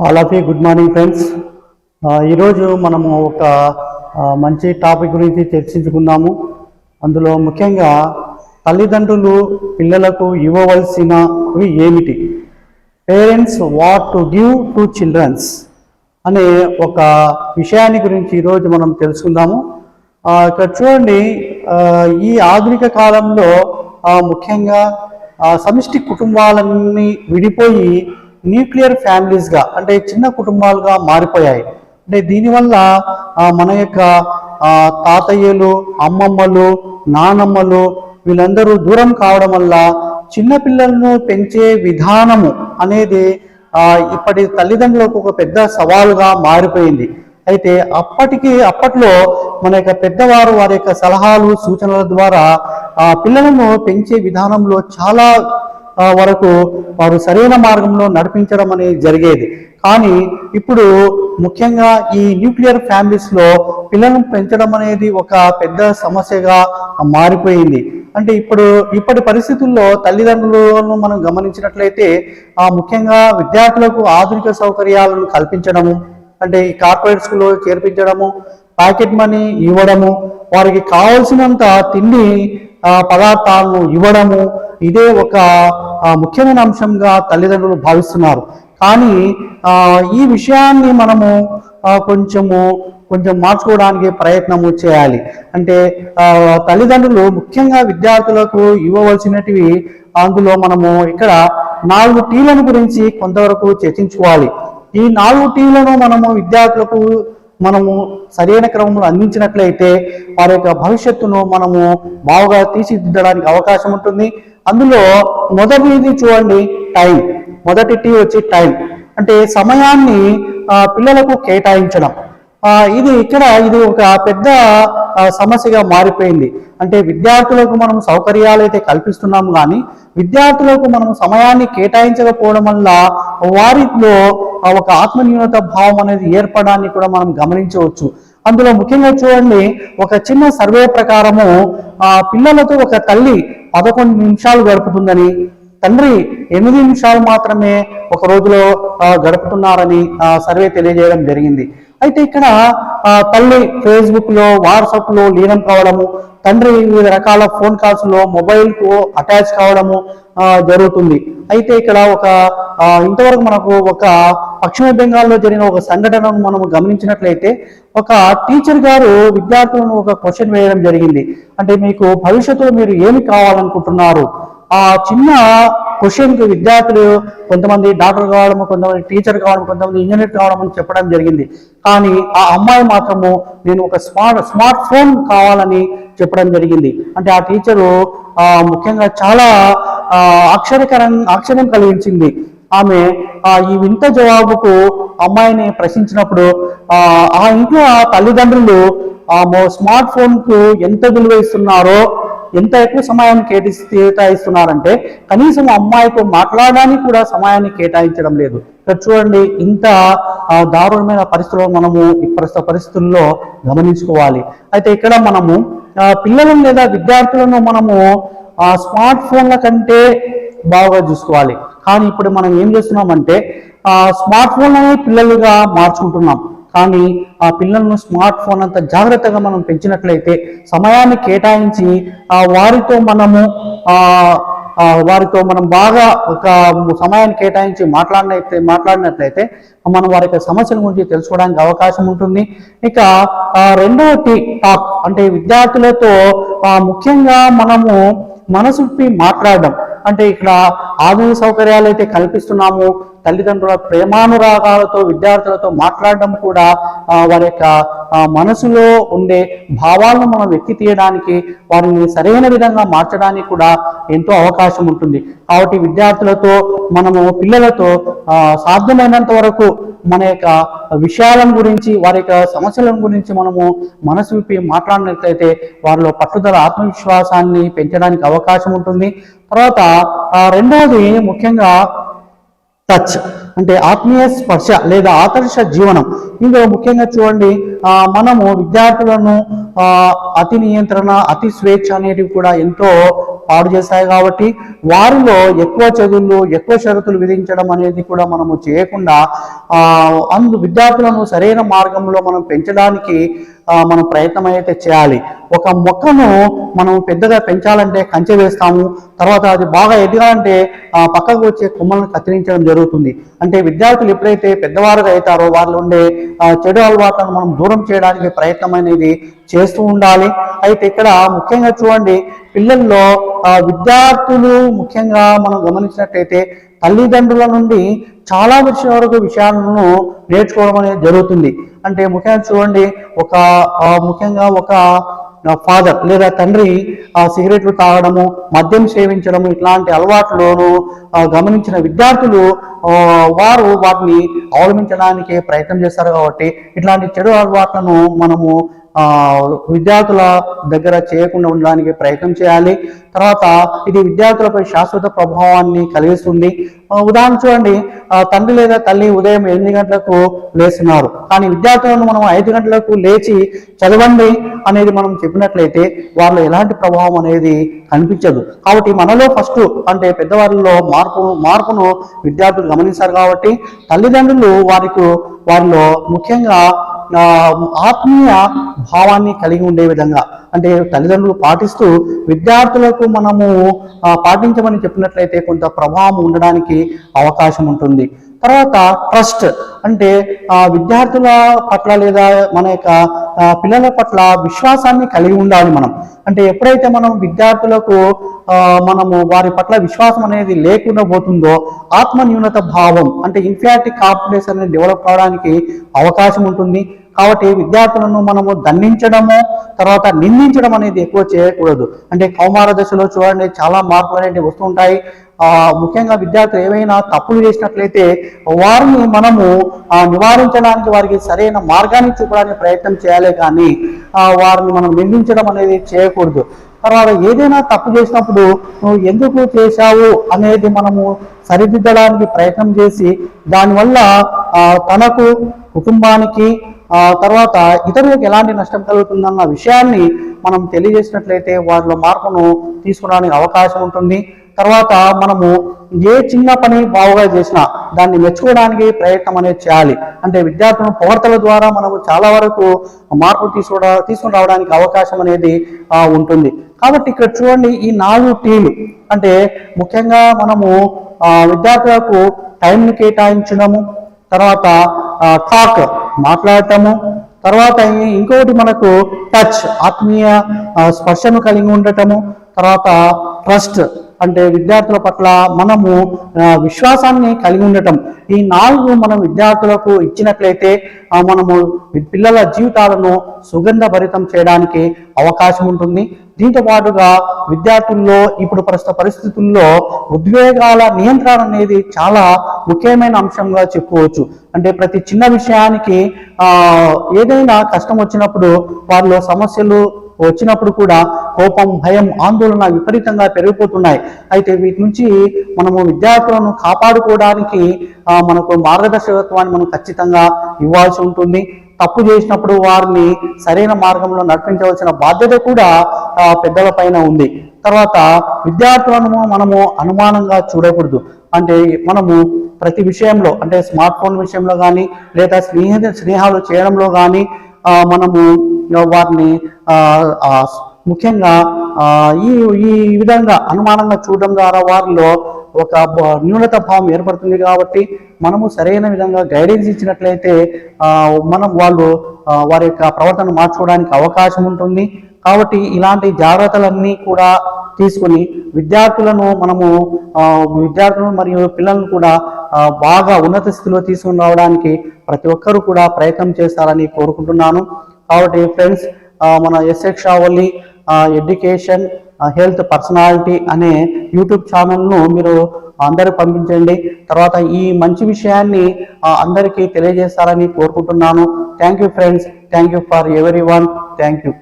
All of you good morning friends. ఈరోజు మనము ఒక మంచి టాపిక్ గురించి చర్చించుకుందాము. అందులో ముఖ్యంగా తల్లిదండ్రులు పిల్లలకు ఇవ్వవలసినవి ఏమిటి, parents what to give to childrens అనే ఒక విషయాన్ని గురించి ఈరోజు మనం తెలుసుకుందాము. ఇక్కడ చూడండి, ఈ ఆధునిక కాలంలో ముఖ్యంగా సమిష్టి కుటుంబాలన్నీ విడిపోయి న్యూక్లియర్ ఫ్యామిలీస్గా అంటే చిన్న కుటుంబాలుగా మారిపోయాయి. అంటే దీనివల్ల మన యొక్క తాతయ్యలు, అమ్మమ్మలు, నానమ్మలు వీళ్ళందరూ దూరం కావడం వల్ల చిన్నపిల్లలను పెంచే విధానము అనేది ఇప్పటి తల్లిదండ్రులకు ఒక పెద్ద సవాలుగా మారిపోయింది. అయితే అప్పట్లో మన యొక్క పెద్దవారు వారి యొక్క సలహాలు సూచనల ద్వారా పిల్లలను పెంచే విధానంలో చాలా వరకు వారు సరైన మార్గంలో నడిపించడం అనేది జరిగేది. కానీ ఇప్పుడు ముఖ్యంగా ఈ న్యూక్లియర్ ఫ్యామిలీస్లో పిల్లలను పెంచడం అనేది ఒక పెద్ద సమస్యగా మారిపోయింది. అంటే ఇప్పటి పరిస్థితుల్లో తల్లిదండ్రులను మనం గమనించినట్లయితే ముఖ్యంగా విద్యార్థులకు ఆధునిక సౌకర్యాలను కల్పించడము, అంటే ఈ కార్పొరేట్ స్కూల్లో చేర్పించడము, పాకెట్ మనీ ఇవ్వడము, వారికి కావలసినంత తిండి పదార్థాలను ఇవ్వడము, ఇదే ఒక ముఖ్యమైన అంశంగా తల్లిదండ్రులు భావిస్తున్నారు. కానీ ఈ విషయాన్ని మనము కొంచెం మార్చుకోవడానికి ప్రయత్నము చేయాలి. అంటే తల్లిదండ్రులు ముఖ్యంగా విద్యార్థులకు ఇవ్వవలసినటివి, అందులో మనము ఇక్కడ 4 టీలను గురించి కొంతవరకు చర్చించుకోవాలి. ఈ 4 టీలను విద్యార్థులకు మనము సరైన క్రమంలో అందించినట్లయితే వారి యొక్క భవిష్యత్తును మనము బాగా తీర్చిదిద్దడానికి అవకాశం ఉంటుంది. అందులో మొదటిది చూడండి, టైం. మొదటి టీ వచ్చి టైం, అంటే సమయాన్ని పిల్లలకు కేటాయించడం. ఇది ఒక పెద్ద సమస్యగా మారిపోయింది. అంటే విద్యార్థులకు మనం సౌకర్యాలు అయితే కల్పిస్తున్నాము, కానీ విద్యార్థులకు మనం సమయాన్ని కేటాయించకపోవడం వల్ల వారిలో ఒక ఆత్మన్యూనత భావం అనేది ఏర్పడాన్ని కూడా మనం గమనించవచ్చు. అందులో ముఖ్యంగా చూడండి, ఒక చిన్న సర్వే ప్రకారము పిల్లలతో ఒక తల్లి 11 నిమిషాలు గడుపుతుందని, తండ్రి 8 నిమిషాలు మాత్రమే ఒక రోజులో గడుపుతున్నారని సర్వే తెలియజేయడం జరిగింది. అయితే ఇక్కడ తల్లి ఫేస్బుక్లో, వాట్సాప్లో లీనం కావడము, తండ్రి వివిధ రకాల ఫోన్ కాల్స్లో మొబైల్కు అటాచ్ కావడము జరుగుతుంది. అయితే ఇక్కడ ఇంతవరకు మనకు ఒక పశ్చిమ బెంగాల్లో జరిగిన ఒక సంఘటనను మనము గమనించినట్లయితే, ఒక టీచర్ గారు విద్యార్థులను ఒక క్వశ్చన్ వేయడం జరిగింది. అంటే మీకు భవిష్యత్తులో మీరు ఏమి కావాలనుకుంటున్నారు? ఆ చిన్న క్వశ్చన్కి విద్యార్థులు కొంతమంది డాక్టర్ కావడము, కొంతమంది టీచర్ కావడం, కొంతమంది ఇంజనీర్ కావడం అని చెప్పడం జరిగింది. కానీ ఆ అమ్మాయి మాత్రము నేను ఒక స్మార్ట్ ఫోన్ కావాలని చెప్పడం జరిగింది. అంటే ఆ టీచరు ముఖ్యంగా చాలా ఆశ్చర్యం కలిగించింది. ఆమె ఈ వింత జవాబుకు అమ్మాయిని ప్రశ్నించినప్పుడు ఆ ఇంట్లో ఆ తల్లిదండ్రులు స్మార్ట్ ఫోన్కు ఎంత విలువ ఇస్తున్నారో, ఎంత ఎక్కువ సమయాన్ని కేటాయిస్తున్నారంటే కనీసం అమ్మాయితో మాట్లాడడానికి కూడా సమయాన్ని కేటాయించడం లేదు. ఇక్కడ చూడండి, ఇంత దారుణమైన పరిస్థితుల్లో మనము ప్రస్తుత పరిస్థితుల్లో గమనించుకోవాలి. అయితే ఇక్కడ మనము పిల్లలను లేదా విద్యార్థులను మనము స్మార్ట్ ఫోన్ల కంటే బాగా చూసుకోవాలి. కానీ ఇప్పుడు మనం ఏం చేస్తున్నామంటే స్మార్ట్ ఫోన్లని పిల్లలుగా మార్చుకుంటున్నాం. కానీ ఆ పిల్లలను స్మార్ట్ ఫోన్ అంత జాగ్రత్తగా మనం పెంచినట్లయితే, సమయాన్ని కేటాయించి వారితో మనం బాగా ఒక సమయాన్ని కేటాయించి మాట్లాడినట్లయితే మనం వారి యొక్క సమస్యల గురించి తెలుసుకోవడానికి అవకాశం ఉంటుంది. ఇక రెండవ టాక్, అంటే విద్యార్థులతో ముఖ్యంగా మనము మనసు విప్పి మాట్లాడడం. అంటే ఇక్కడ ఆధునిక సౌకర్యాలు అయితే కల్పిస్తున్నాము, తల్లిదండ్రుల ప్రేమానురాగాలతో విద్యార్థులతో మాట్లాడడం కూడా వారి యొక్క మనసులో ఉండే భావాలను మనం వెక్కి తీయడానికి, వారిని సరైన విధంగా మార్చడానికి కూడా ఎంతో అవకాశం ఉంటుంది. కాబట్టి విద్యార్థులతో పిల్లలతో సాధ్యమైనంత వరకు మన యొక్క విషయాలను గురించి, వారి యొక్క సమస్యల గురించి మనము మనసు విప్పి మాట్లాడినట్లయితే వారిలో పట్టుదల, ఆత్మవిశ్వాసాన్ని పెంచడానికి అవకాశం ఉంటుంది. తర్వాత రెండవది ముఖ్యంగా టచ్, అంటే ఆత్మీయ స్పర్శ లేదా ఆదర్శ జీవనం. ఇందులో ముఖ్యంగా చూడండి, మనము విద్యార్థులను అతి నియంత్రణ, అతి స్వేచ్ఛ అనేటివి కూడా ఎంతో పాడు చేస్తాయి. కాబట్టి వారిలో ఎక్కువ చదువులు ఎక్కువ షరతులు విధించడం అనేది కూడా మనము చేయకుండా విద్యార్థులను సరైన మార్గంలో మనం పెంచడానికి మనం ప్రయత్నం అయితే చేయాలి. ఒక మొక్కను మనం పెద్దగా పెంచాలంటే కంచె వేస్తాము, తర్వాత అది బాగా ఎదగాలంటే పక్కకు వచ్చే కొమ్మలను కత్తిరించడం జరుగుతుంది. అంటే విద్యార్థులు ఎప్పుడైతే పెద్దవారుగా అవుతారో వారిలో ఉండే చెడు అలవాట్లను మనం దూరం చేయడానికి ప్రయత్నం అనేది చేస్తూ ఉండాలి. అయితే ఇక్కడ ముఖ్యంగా చూడండి, పిల్లల్లో విద్యార్థులు ముఖ్యంగా మనం గమనించినట్లయితే తల్లిదండ్రుల నుండి చాలా విషయాలను నేర్చుకోవడం అనేది జరుగుతుంది. అంటే ముఖ్యంగా చూడండి, ముఖ్యంగా ఒక ఫాదర్ లేదా తండ్రి సిగరెట్లు తాగడము, మద్యం సేవించడము ఇట్లాంటి అలవాట్లను గమనించిన విద్యార్థులు వారు వాటిని అవలంబించడానికి ప్రయత్నం చేస్తారు. కాబట్టి ఇట్లాంటి చెడు అలవాట్లను మనము విద్యార్థుల దగ్గర చేయకుండా ఉండడానికి ప్రయత్నం చేయాలి. తర్వాత ఇది విద్యార్థులపై శాశ్వత ప్రభావాన్ని కలిగిస్తుంది. ఉదాహరణ చూడండి, తండ్రి లేదా తల్లి ఉదయం 8 గంటలకు లేస్తున్నారు, కానీ విద్యార్థులను మనం 5 గంటలకు లేచి చదవండి అనేది మనం చెప్పినట్లయితే వారిలో ఎలాంటి ప్రభావం అనేది కనిపించదు. కాబట్టి మనలో ఫస్ట్ అంటే పెద్దవారిలో మార్పును విద్యార్థులు గమనిస్తారు. కాబట్టి తల్లిదండ్రులు వారిలో ముఖ్యంగా ఆత్మీయ భావాన్ని కలిగి ఉండే విధంగా అంటే తల్లిదండ్రులు పాటిస్తూ విద్యార్థులకు మనము పాటించమని చెప్పినట్లయితే కొంత ప్రభావం ఉండడానికి అవకాశం ఉంటుంది. తర్వాత ట్రస్ట్ అంటే విద్యార్థుల పట్ల లేదా మన యొక్క పిల్లల పట్ల విశ్వాసాన్ని కలిగి ఉండాలి మనం. అంటే ఎప్పుడైతే మనం విద్యార్థులకు మనము వారి పట్ల విశ్వాసం అనేది లేకుండా పోతుందో ఆత్మన్యూనత భావం అంటే ఇన్ఫీరియారిటీ కాంప్లెక్స్ అనేది డెవలప్ కావడానికి అవకాశం ఉంటుంది. కాబట్టి విద్యార్థులను మనము దండించడము తర్వాత నిందించడం అనేది ఎక్కువ చేయకూడదు. అంటే కౌమార దశలో చూడండి చాలా మార్పులు అనేవి వస్తుంటాయి. ముఖ్యంగా విద్యార్థులు ఏవైనా తప్పులు చేసినట్లయితే వారిని మనము నివారించడానికి వారికి సరైన మార్గాన్ని చూపడానికి ప్రయత్నం చేయాలి, కానీ వారిని మనం నిందించడం అనేది చేయకూడదు. తర్వాత ఏదైనా తప్పు చేసినప్పుడు నువ్వు ఎందుకు చేశావు అనేది మనము సరిదిద్దడానికి ప్రయత్నం చేసి దానివల్ల తనకు కుటుంబానికి తర్వాత ఇతరులకు ఎలాంటి నష్టం కలుగుతుందన్న విషయాన్ని మనం తెలియజేసినట్లయితే వారిలో మార్పును తీసుకోవడానికి అవకాశం ఉంటుంది. తర్వాత మనము ఏ చిన్న పని బాగుగా చేసినా దాన్ని మెచ్చుకోవడానికి ప్రయత్నం అనేది చేయాలి. అంటే విద్యార్థులను పొగడ్తల ద్వారా మనము చాలా వరకు మార్పు తీసుకుని రావడానికి అవకాశం అనేది ఉంటుంది. కాబట్టి ఇక్కడ చూడండి, ఈ 4 Tలు అంటే ముఖ్యంగా మనము విద్యార్థులకు టైంని కేటాయించడము, తర్వాత టాక్ మాట్లాడటము, తర్వాత ఇంకొకటి మనకు టచ్ ఆత్మీయ స్పర్శను కలిగి ఉండటము, తర్వాత ట్రస్ట్ అంటే విద్యార్థుల పట్ల మనము విశ్వాసాన్ని కలిగి ఉండటం. ఈ 4 మనం విద్యార్థులకు ఇచ్చినట్లయితే మనము పిల్లల జీవితాలను సుగంధభరితం చేయడానికి అవకాశం ఉంటుంది. దీంతో పాటుగా విద్యార్థుల్లో ఇప్పుడు ప్రస్తుత పరిస్థితుల్లో ఉద్వేగాల నియంత్రణ అనేది చాలా ముఖ్యమైన అంశంగా చెప్పుకోవచ్చు. అంటే ప్రతి చిన్న విషయానికి ఏదైనా కష్టం వచ్చినప్పుడు వారిలో సమస్యలు వచ్చినప్పుడు కూడా కోపం, భయం, ఆందోళన విపరీతంగా పెరిగిపోతున్నాయి. అయితే వీటి నుంచి మనము విద్యార్థులను కాపాడుకోవడానికి మనకు మార్గదర్శకత్వాన్ని మనం ఖచ్చితంగా ఇవ్వాల్సి ఉంటుంది. తప్పు చేసినప్పుడు వారిని సరైన మార్గంలో నడిపించవలసిన బాధ్యత కూడా పెద్దల పైన ఉంది. తర్వాత విద్యార్థులను మనము అనుమానంగా చూడకూడదు. అంటే మనము ప్రతి విషయంలో అంటే స్మార్ట్ ఫోన్ విషయంలో కానీ లేదా స్నేహాలు చేయడంలో కానీ మనము వారిని ముఖ్యంగా ఈ విధంగా అనుమానంగా చూడడం ద్వారా వారిలో ఒక న్యూనత భావం ఏర్పడుతుంది. కాబట్టి మనము సరైన విధంగా గైడెన్స్ ఇచ్చినట్లయితే వాళ్ళు వారి యొక్క ప్రవర్తన మార్చుకోవడానికి అవకాశం ఉంటుంది. కాబట్టి ఇలాంటి జాగ్రత్తలన్నీ కూడా తీసుకుని విద్యార్థులను మరియు పిల్లలను కూడా బాగా ఉన్నత స్థితిలో తీసుకుని రావడానికి ప్రతి ఒక్కరూ కూడా ప్రయత్నం చేస్తారని కోరుకుంటున్నాను. కాబట్టి ఫ్రెండ్స్, మన SS Shavali education health personality అనే యూట్యూబ్ ఛానల్ను మీరు అందరూ పంపించండి. తర్వాత ఈ మంచి విషయాన్ని అందరికీ తెలియజేస్తారని కోరుకుంటున్నాను. Thank you friends, thank you for every one, thank you.